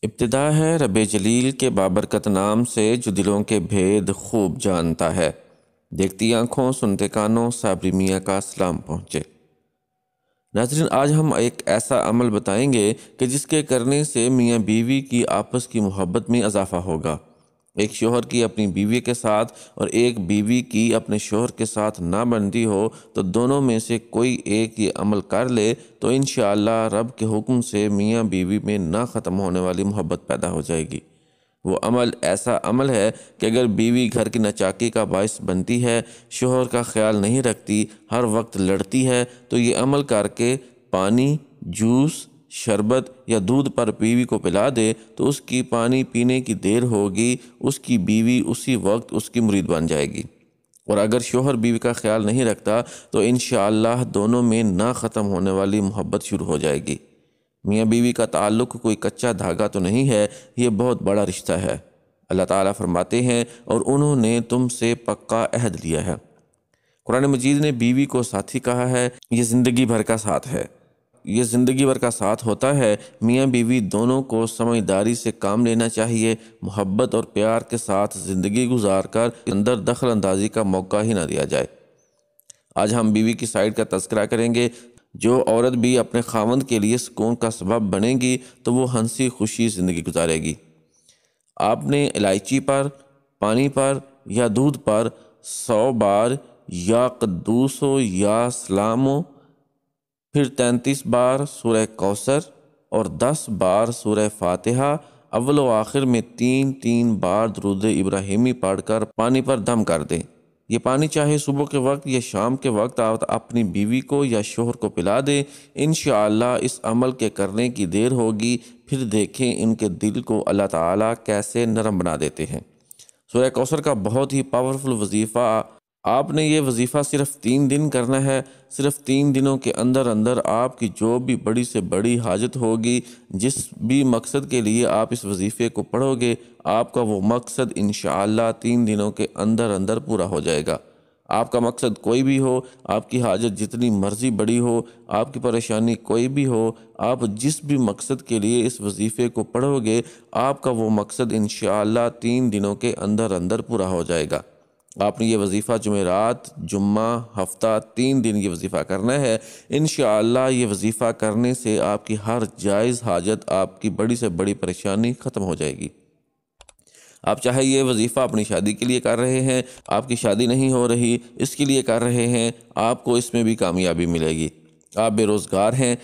ابتدا ہے رب جلیل کے بابرکت نام سے جو دلوں کے بھید خوب جانتا ہے۔ دیکھتی آنکھوں سنتے کانوں صابری میاں کا سلام پہنچے۔ ناظرین، آج ہم ایک ایسا عمل بتائیں گے کہ جس کے کرنے سے میاں بیوی کی آپس کی محبت میں اضافہ ہوگا۔ ایک شوہر کی اپنی بیوی کے ساتھ اور ایک بیوی کی اپنے شوہر کے ساتھ نہ بنتی ہو تو دونوں میں سے کوئی ایک یہ عمل کر لے تو انشاءاللہ رب کے حکم سے میاں بیوی میں نہ ختم ہونے والی محبت پیدا ہو جائے گی۔ وہ عمل ایسا عمل ہے کہ اگر بیوی گھر کی ناچاکی کا باعث بنتی ہے، شوہر کا خیال نہیں رکھتی، ہر وقت لڑتی ہے، تو یہ عمل کر کے پانی، جوس، شربت یا دودھ پر بیوی کو پلا دے تو اس کی پانی پینے کی دیر ہوگی، اس کی بیوی اسی وقت اس کی مرید بن جائے گی۔ اور اگر شوہر بیوی کا خیال نہیں رکھتا تو انشاءاللہ دونوں میں نہ ختم ہونے والی محبت شروع ہو جائے گی۔ میاں بیوی کا تعلق کوئی کچا دھاگا تو نہیں ہے، یہ بہت بڑا رشتہ ہے۔ اللہ تعالیٰ فرماتے ہیں اور انہوں نے تم سے پکا عہد لیا ہے۔ قرآن مجید نے بیوی کو ساتھی کہا ہے، یہ زندگی بھر کا ساتھ ہے۔ یہ زندگی بھر کا ساتھ ہوتا ہے۔ میاں بیوی دونوں کو سمجھداری سے کام لینا چاہیے، محبت اور پیار کے ساتھ زندگی گزار کر اندر دخل اندازی کا موقع ہی نہ دیا جائے۔ آج ہم بیوی کی سائیڈ کا تذکرہ کریں گے۔ جو عورت بھی اپنے خاوند کے لیے سکون کا سبب بنے گی تو وہ ہنسی خوشی زندگی گزارے گی۔ آپ نے الائچی پر، پانی پر یا دودھ پر 100 بار یا قدوسو یا سلامو، پھر 33 بار سورہ کوثر اور 10 بار سورہ فاتحہ، اول و آخر میں 3 بار درود ابراہیمی پڑھ کر پانی پر دم کر دیں۔ یہ پانی چاہے صبح کے وقت یا شام کے وقت آپ اپنی بیوی کو یا شوہر کو پلا دیں۔ انشاءاللہ اس عمل کے کرنے کی دیر ہوگی، پھر دیکھیں ان کے دل کو اللہ تعالیٰ کیسے نرم بنا دیتے ہیں۔ سورہ کوثر کا بہت ہی پاورفل وظیفہ، آپ نے یہ وظیفہ صرف 3 دن کرنا ہے۔ صرف 3 دنوں کے اندر اندر آپ کی جو بھی بڑی سے بڑی حاجت ہوگی، جس بھی مقصد کے لیے آپ اس وظیفے کو پڑھو گے، آپ کا وہ مقصد انشاءاللہ 3 دنوں کے اندر اندر پورا ہو جائے گا۔ آپ کا مقصد کوئی بھی ہو، آپ کی حاجت جتنی مرضی بڑی ہو، آپ کی پریشانی کوئی بھی ہو، آپ جس بھی مقصد کے لیے اس وظیفے کو پڑھو گے، آپ کا وہ مقصد انشاءاللہ 3 دنوں کے اندر اندر پورا ہو جائے گا۔ آپ نے یہ وظیفہ جمعرات، جمعہ، ہفتہ 3 دن یہ وظیفہ کرنا ہے۔ انشاءاللہ یہ وظیفہ کرنے سے آپ کی ہر جائز حاجت، آپ کی بڑی سے بڑی پریشانی ختم ہو جائے گی۔ آپ چاہے یہ وظیفہ اپنی شادی کے لیے کر رہے ہیں، آپ کی شادی نہیں ہو رہی، اس کے لیے کر رہے ہیں، آپ کو اس میں بھی کامیابی ملے گی۔ آپ بے روزگار ہیں،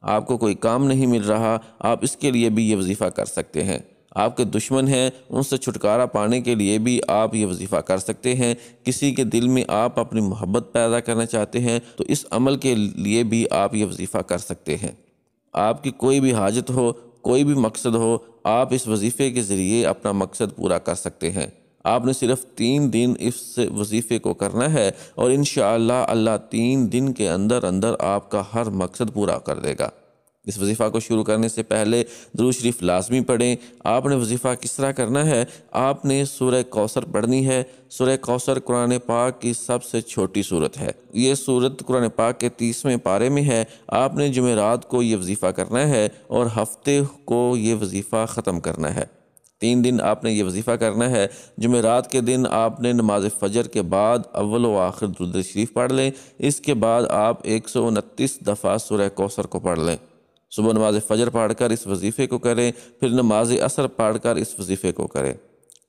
آپ کو کوئی کام نہیں مل رہا، آپ اس کے لیے بھی یہ وظیفہ کر سکتے ہیں۔ آپ کے دشمن ہیں، ان سے چھٹکارا پانے کے لیے بھی آپ یہ وظیفہ کر سکتے ہیں۔ کسی کے دل میں آپ اپنی محبت پیدا کرنا چاہتے ہیں تو اس عمل کے لیے بھی آپ یہ وظیفہ کر سکتے ہیں۔ آپ کی کوئی بھی حاجت ہو، کوئی بھی مقصد ہو، آپ اس وظیفے کے ذریعے اپنا مقصد پورا کر سکتے ہیں۔ آپ نے صرف 3 دن اس وظیفے کو کرنا ہے اور انشاءاللہ اللہ 3 دن کے اندر اندر آپ کا ہر مقصد پورا کر دے گا۔ اس وظیفہ کو شروع کرنے سے پہلے درود شریف لازمی پڑھیں۔ آپ نے وظیفہ کس طرح کرنا ہے؟ آپ نے سورہ کوثر پڑھنی ہے۔ سورہ کوثر قرآن پاک کی سب سے چھوٹی سورت ہے۔ یہ سورت قرآن پاک کے 30ویں پارے میں ہے۔ آپ نے جمعرات کو یہ وظیفہ کرنا ہے اور ہفتے کو یہ وظیفہ ختم کرنا ہے۔ 3 دن آپ نے یہ وظیفہ کرنا ہے۔ جمعرات کے دن آپ نے نماز فجر کے بعد اول و آخر درود شریف پڑھ لیں۔ اس کے بعد آپ 129 دفعہ سورہ کوثر کو پڑھ لیں۔ صبح نماز فجر پڑھ کر اس وظیفے کو کریں، پھر نماز عصر پڑھ کر اس وظیفے کو کریں۔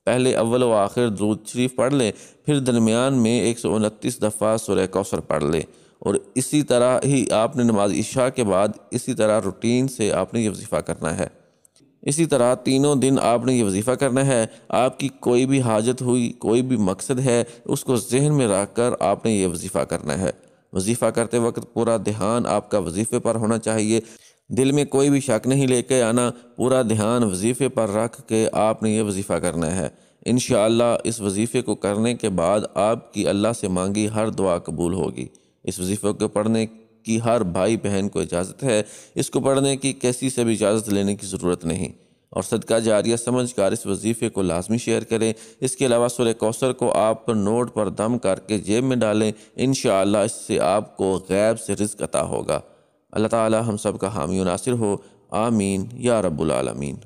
پہلے اول و آخر درود شریف پڑھ لیں، پھر درمیان میں 129 دفعہ سورہ کوثر پڑھ لیں، اور اسی طرح ہی آپ نے نماز عشاء کے بعد اسی طرح روٹین سے آپ نے یہ وظیفہ کرنا ہے۔ اسی طرح تینوں دن آپ نے یہ وظیفہ کرنا ہے۔ آپ کی کوئی بھی حاجت ہوئی، کوئی بھی مقصد ہے، اس کو ذہن میں رکھ کر آپ نے یہ وظیفہ کرنا ہے۔ وظیفہ کرتے وقت پورا دھیان آپ کا وظیفے پر ہونا چاہیے۔ دل میں کوئی بھی شک نہیں لے کے آنا، پورا دھیان وظیفے پر رکھ کے آپ نے یہ وظیفہ کرنا ہے۔ انشاءاللہ اس وظیفے کو کرنے کے بعد آپ کی اللہ سے مانگی ہر دعا قبول ہوگی۔ اس وظیفے کو پڑھنے کی ہر بھائی بہن کو اجازت ہے، اس کو پڑھنے کی کسی سے بھی اجازت لینے کی ضرورت نہیں، اور صدقہ جاریہ سمجھ کر اس وظیفے کو لازمی شیئر کریں۔ اس کے علاوہ سورہ کوثر کو آپ نوٹ پر دم کر کے جیب میں ڈالیں، انشاءاللہ اس سے آپ کو غیب سے رزق عطا ہوگا۔ اللہ تعالی ہم سب کا حامی و ناصر ہو، آمین یا رب العالمین۔